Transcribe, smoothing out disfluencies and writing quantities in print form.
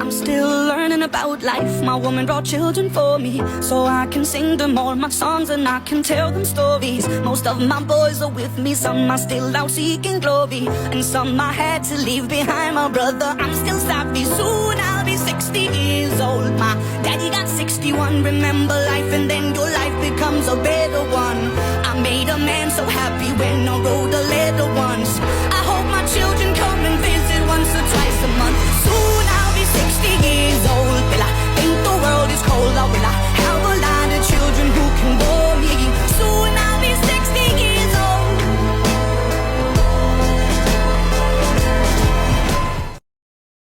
I'm still learning about life. My woman brought children for me, so I can sing them all my songs and I can tell them stories. Most of my boys are with me, some are still out seeking glory, and some I had to leave behind. My brother, I'm still savvy, soon I'll be 60 years old. My daddy got 61. Remember life and then your life becomes a better one. I made a man so happy when I rode